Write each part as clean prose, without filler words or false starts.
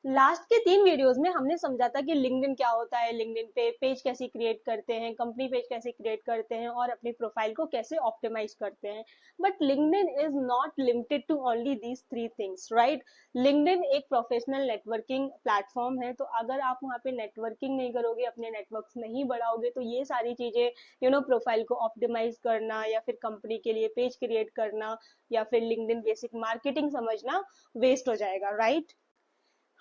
Last के 3 videos में हमने समझा था कि लिंक्डइन क्या होता है, लिंक्डइन पे पेज कैसे क्रिएट करते हैं, कंपनी पेज कैसे क्रिएट करते हैं और अपनी प्रोफाइल को कैसे ऑप्टिमाइज करते हैं। But LinkedIn is not limited to only these 3 things, right. LinkedIn एक प्रोफेशनल नेटवर्किंग प्लेटफॉर्म है, तो अगर आप वहाँ पे नेटवर्किंग नहीं करोगे, अपने नेटवर्क्स नहीं बढ़ाओगे, तो ये सारी चीजें प्रोफाइल को ऑप्टिमाइज करना या फिर कंपनी के लिए पेज क्रिएट करना या फिर लिंक्डइन बेसिक मार्केटिंग समझना वेस्ट हो जाएगा, right.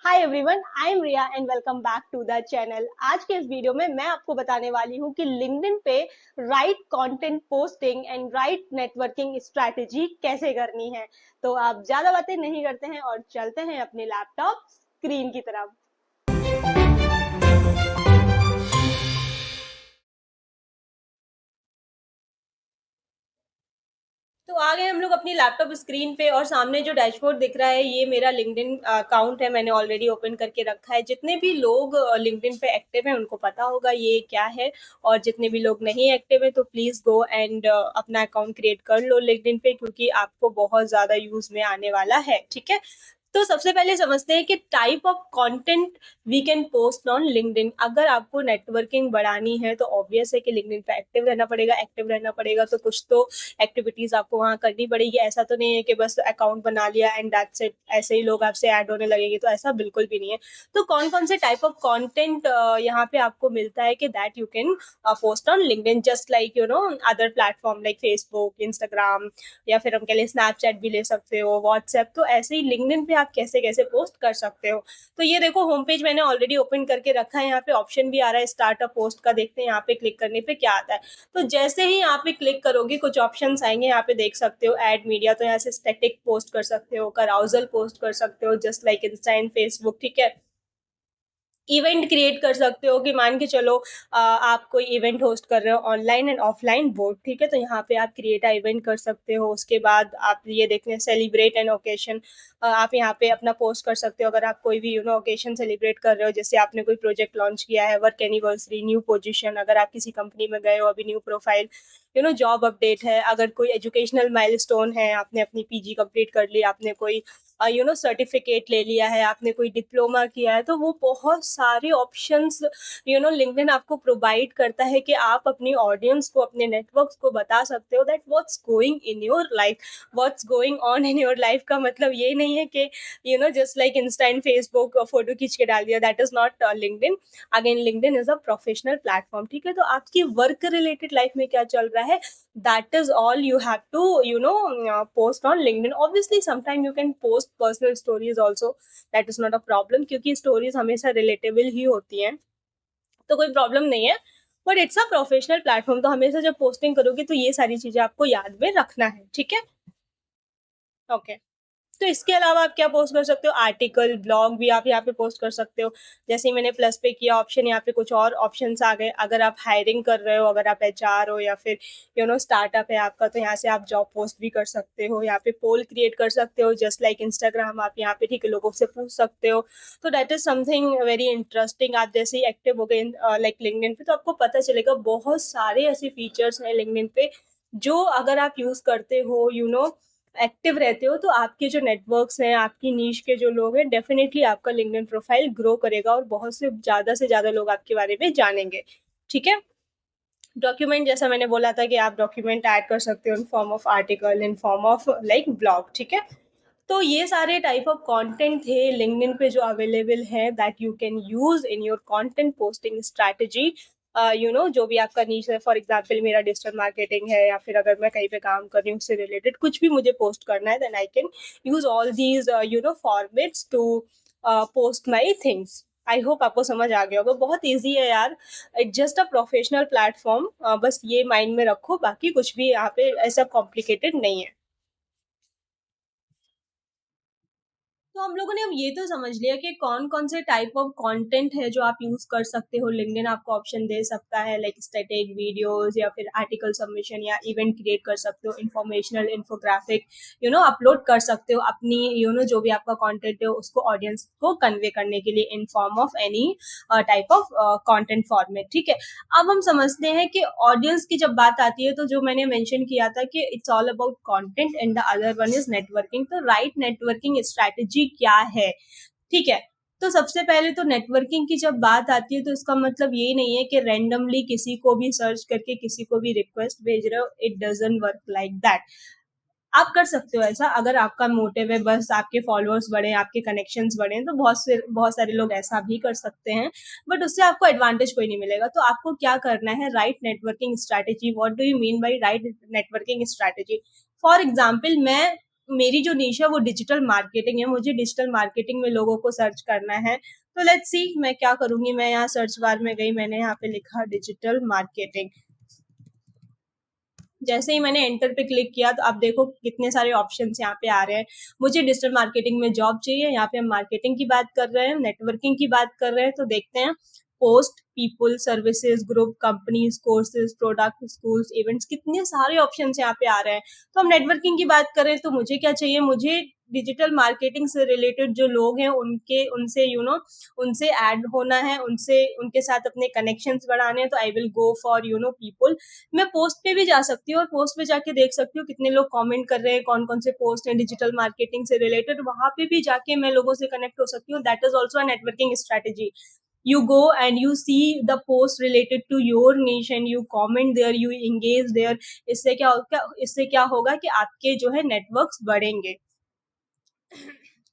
Hi everyone, I am Riya and welcome back to the channel. आज के इस वीडियो में मैं आपको बताने वाली हूँ कि लिंक्डइन पे right content posting and right networking strategy कैसे करनी है। तो आप ज्यादा बातें नहीं करते हैं और चलते हैं अपने लैपटॉप स्क्रीन की तरफ। तो आ गए हम लोग अपनी लैपटॉप स्क्रीन पे और सामने जो डैशबोर्ड दिख रहा है ये मेरा लिंक्डइन अकाउंट है, मैंने ऑलरेडी ओपन करके रखा है। जितने भी लोग लिंक्डइन पे एक्टिव हैं उनको पता होगा ये क्या है, और जितने भी लोग नहीं एक्टिव है तो प्लीज गो एंड अपना अकाउंट क्रिएट कर लो लिंक्डइन पे, क्योंकि आपको बहुत ज्यादा यूज में आने वाला है। ठीक है, तो सबसे पहले समझते हैं कि type of content we can post on LinkedIn. अगर आपको नेटवर्किंग बढ़ानी है तो ऑब्वियस है कि लिंक्डइन पे एक्टिव रहना पड़ेगा। एक्टिव रहना पड़ेगा तो कुछ तो एक्टिविटीज आपको वहाँ करनी पड़ेगी। ऐसा तो नहीं है कि बस अकाउंट बना लिया एंड दैट्स इट, ऐसे ही लोग आपसे ऐड होने लगेंगे, तो ऐसा बिल्कुल भी नहीं है। तो कौन कौन से टाइप ऑफ कंटेंट यहाँ पे आपको मिलता है कि that you can post on LinkedIn, just like other platform like Facebook, Instagram, या फिर हम कह लें स्नैपचैट भी ले सकते हो, व्हाट्सएप। तो ऐसे ही लिंक्डइन पे आप कैसे कैसे पोस्ट कर सकते हो। तो ये देखो होम पेज मैंने ऑलरेडी ओपन करके रखा है। यहाँ पे ऑप्शन भी आ रहा है स्टार्ट अ पोस्ट का, देखते हैं यहाँ पे क्लिक करने पे क्या आता है। तो जैसे ही यहाँ पे क्लिक करोगे कुछ ऑप्शंस आएंगे, यहाँ पे देख सकते हो ऐड मीडिया, तो यहाँ से स्टैटिक पोस्ट कर सकते हो, कराउजल पोस्ट कर सकते हो just like Insta and Facebook. ठीक है, इवेंट क्रिएट कर सकते हो कि मान के चलो आप कोई इवेंट होस्ट कर रहे हो ऑनलाइन एंड ऑफलाइन बोथ। ठीक है, तो यहाँ पे आप क्रिएट अ इवेंट कर सकते हो। उसके बाद आप ये देखते हैं सेलिब्रेट एन ओकेशन, आप यहाँ पे अपना पोस्ट कर सकते हो। अगर आप कोई भी ओकेशन सेलिब्रेट कर रहे हो, जैसे आपने कोई प्रोजेक्ट लॉन्च किया है, वर्क एनिवर्सरी, न्यू पोजीशन, अगर आप किसी कंपनी में गए हो, अभी न्यू प्रोफाइल, जॉब अपडेट है, अगर कोई एजुकेशनल माइलस्टोन है, आपने अपनी पीजी कंप्लीट कर ली, आपने कोई सर्टिफिकेट ले लिया है, आपने कोई डिप्लोमा किया है, तो वो बहुत सारे ऑप्शंस लिंक्डइन आपको प्रोवाइड करता है कि आप अपनी ऑडियंस को, अपने नेटवर्क्स को बता सकते हो that what's going in your life. What's going on in your life का मतलब ये नहीं है कि just like Insta and Facebook photo खींच के डाल दिया, that is not LinkedIn. Again LinkedIn is a professional platform. ठीक है, तो आपकी वर्क रिलेटेड लाइफ में क्या चल रहा है, that is all you have to post on LinkedIn. Obviously sometime you can post personal stories also, that is not a problem, क्योंकि stories हमेशा relatable ही होती हैं, तो कोई प्रॉब्लम नहीं है। But it's a professional platform, तो हमेशा जब पोस्टिंग करोगे तो ये सारी चीजें आपको याद में रखना है। ठीक है, ओके। तो इसके अलावा आप क्या पोस्ट कर सकते हो, आर्टिकल, ब्लॉग भी आप यहाँ पे पोस्ट कर सकते हो। जैसे ही मैंने प्लस पे किया ऑप्शन, यहाँ पे कुछ और ऑप्शंस आ गए। अगर आप हायरिंग कर रहे हो, अगर आप एचआर हो या फिर स्टार्टअप है आपका, तो यहाँ से आप जॉब पोस्ट भी कर सकते हो। यहाँ पे पोल क्रिएट कर सकते हो जस्ट लाइक इंस्टाग्राम, आप यहाँ पे ठीक है लोगों से पूछ सकते हो। तो that is something very interesting. आप जैसे ही एक्टिव हो गए लाइक लिंक्डइन पे, तो आपको पता चलेगा बहुत सारे ऐसे फीचर्स हैं लिंक्डइन पे जो अगर आप यूज करते हो, एक्टिव रहते हो, तो आपके जो नेटवर्क्स हैं, आपकी नीश के जो लोग हैं, डेफिनेटली आपका लिंक्डइन प्रोफाइल ग्रो करेगा और बहुत से ज्यादा लोग आपके बारे में जानेंगे। ठीक है, डॉक्यूमेंट जैसा मैंने बोला था कि आप डॉक्यूमेंट ऐड कर सकते हो in form of article, in form of like blog. ठीक है, तो ये सारे टाइप ऑफ कंटेंट थे लिंक्डइन पे जो अवेलेबल है that you can use in your content posting strategy. जो भी आपका नीच है, फॉर एग्जाम्पल मेरा डिजिटल मार्केटिंग है, या फिर अगर मैं कहीं पे काम कर रही हूँ उससे रिलेटेड कुछ भी मुझे पोस्ट करना है, then I can use all these formats to post my things. I hope आपको समझ आ गया होगा, बहुत ईजी है यार। It just a professional platform, बस ये माइंड में रखो, बाकी कुछ भी यहाँ पे ऐसा कॉम्प्लिकेटेड नहीं है। तो हम लोगों ने अब ये तो समझ लिया कि कौन कौन से टाइप ऑफ कंटेंट है जो आप यूज कर सकते हो। लिंक्डइन आपको ऑप्शन दे सकता है लाइक स्टैटिक वीडियोस, या फिर आर्टिकल सबमिशन, या इवेंट क्रिएट कर सकते हो, इंफॉर्मेशनल इन्फोग्राफिक अपलोड कर सकते हो अपनी जो भी आपका कंटेंट है उसको ऑडियंस को कन्वे करने के लिए in form of any type of content format. ठीक है, अब हम समझते हैं कि ऑडियंस की जब बात आती है, तो जो मैंने मेंशन किया था कि it's all about content and the other one is networking. तो राइट नेटवर्किंग स्ट्रैटेजी क्या है, ठीक है। तो सबसे पहले तो नेटवर्किंग की जब बात आती है तो इसका मतलब ये नहीं है कि रैंडमली किसी को भी सर्च करके किसी को भी रिक्वेस्ट भेज रहे हो, it doesn't work like that. आप कर सकते हो ऐसा, अगर आपका मोटिव है बस आपके फॉलोअर्स बढ़े, आपके कनेक्शंस बढ़े, तो बहुत सारे लोग ऐसा भी कर सकते हैं, बट उससे आपको एडवांटेज कोई नहीं मिलेगा। तो आपको क्या करना है, right networking strategy. What do you mean by right networking strategy? For example, मैं मेरी जो निश है वो डिजिटल मार्केटिंग है, मुझे डिजिटल मार्केटिंग में लोगों को सर्च करना है। तो लेट्स सी मैं क्या करूंगी, मैं यहाँ सर्च बार में गई, मैंने यहाँ पे लिखा डिजिटल मार्केटिंग। जैसे ही मैंने एंटर पे क्लिक किया तो आप देखो कितने सारे ऑप्शंस यहाँ पे आ रहे हैं। मुझे डिजिटल मार्केटिंग में जॉब चाहिए, यहाँ पे हम मार्केटिंग की बात कर रहे हैं, नेटवर्किंग की बात कर रहे हैं। तो देखते हैं, post, people, services, group, companies, courses, product, schools, events, कितने सारे ऑप्शन यहाँ पे आ रहे हैं। तो हम नेटवर्किंग की बात करें तो मुझे क्या चाहिए, मुझे डिजिटल मार्केटिंग से रिलेटेड जो लोग हैं उनके उनसे उनसे ऐड होना है, उनसे उनके साथ अपने कनेक्शंस बढ़ाने हैं। तो I will go for people. मैं पोस्ट पे भी जा सकती हूँ और पोस्ट पे जाके देख सकती हूँ कितने लोग कमेंट कर रहे हैं, कौन कौन से पोस्ट हैं डिजिटल मार्केटिंग से रिलेटेड, वहां पे भी जाके मैं लोगों से कनेक्ट हो सकती हूँ। That is also a networking strategy. You go and you see the post related to your niche and you comment there, you engage there। इससे क्या होगा कि आपके जो है नेटवर्क्स बढ़ेंगे।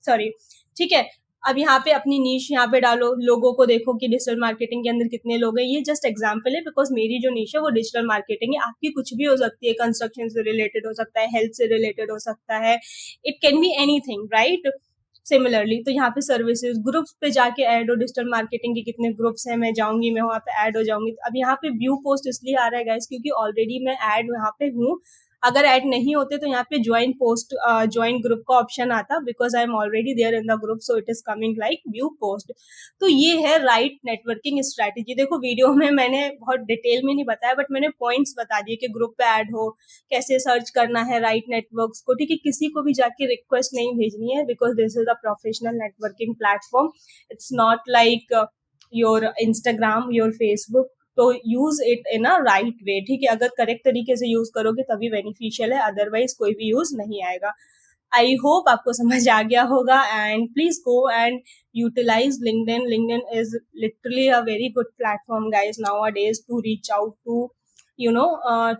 सॉरी, ठीक है। अब यहाँ पे अपनी नीश यहाँ पे डालो, लोगों को देखो कि डिजिटल मार्केटिंग के अंदर कितने लोग हैं। ये जस्ट एग्जांपल है, बिकॉज मेरी जो नीश है वो डिजिटल मार्केटिंग है। आपकी कुछ भी हो सकती है, कंस्ट्रक्शन से रिलेटेड हो सकता है, हेल्थ से रिलेटेड हो सकता है, it can be anything, right. Similarly तो यहाँ पे सर्विसेज ग्रुप्स पे जाके ऐड हो, डिजिटल मार्केटिंग के कितने ग्रुप्स हैं, मैं जाऊंगी, मैं वहाँ पे ऐड हो जाऊंगी। अब यहाँ पे व्यू पोस्ट इसलिए आ रहा है गाइस क्योंकि ऑलरेडी मैं ऐड यहाँ पे हूँ। अगर ऐड नहीं होते तो यहाँ पे ज्वाइन पोस्ट, ज्वाइन ग्रुप का ऑप्शन आता, because I am already there in the group, so it is coming like view post. तो ये है राइट नेटवर्किंग स्ट्रैटेजी। देखो वीडियो में मैंने बहुत डिटेल में नहीं बताया, बट मैंने पॉइंट्स बता दिए कि ग्रुप पे ऐड हो, कैसे सर्च करना है राइट नेटवर्क्स को, ठीक है। किसी को भी जाके रिक्वेस्ट नहीं भेजनी है, because this is a professional networking platform. It's not like your Instagram, your Facebook. तो use it in a right way, ठीक है। अगर करेक्ट तरीके से यूज करोगे तभी बेनिफिशियल है, अदरवाइज कोई भी यूज नहीं आएगा। आई होप आपको समझ आ गया होगा, and please go and utilise LinkedIn. LinkedIn is literally a very good platform guys nowadays to reach out to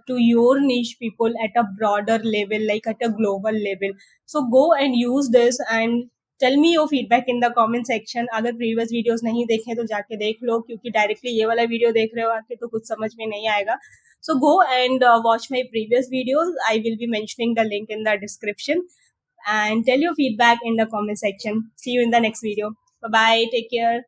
to your niche people at a broader level, like at a global level। So go and use this and tell me your feedback in the comment section. अगर previous videos नहीं देखे तो जाके देख लो, क्योंकि directly ये वाला video देख रहे हो आके तो कुछ समझ में नहीं आएगा। So go and watch my previous videos, I will be mentioning the link in the description, and tell your feedback in the comment section। See you in the next video। Bye bye, take care।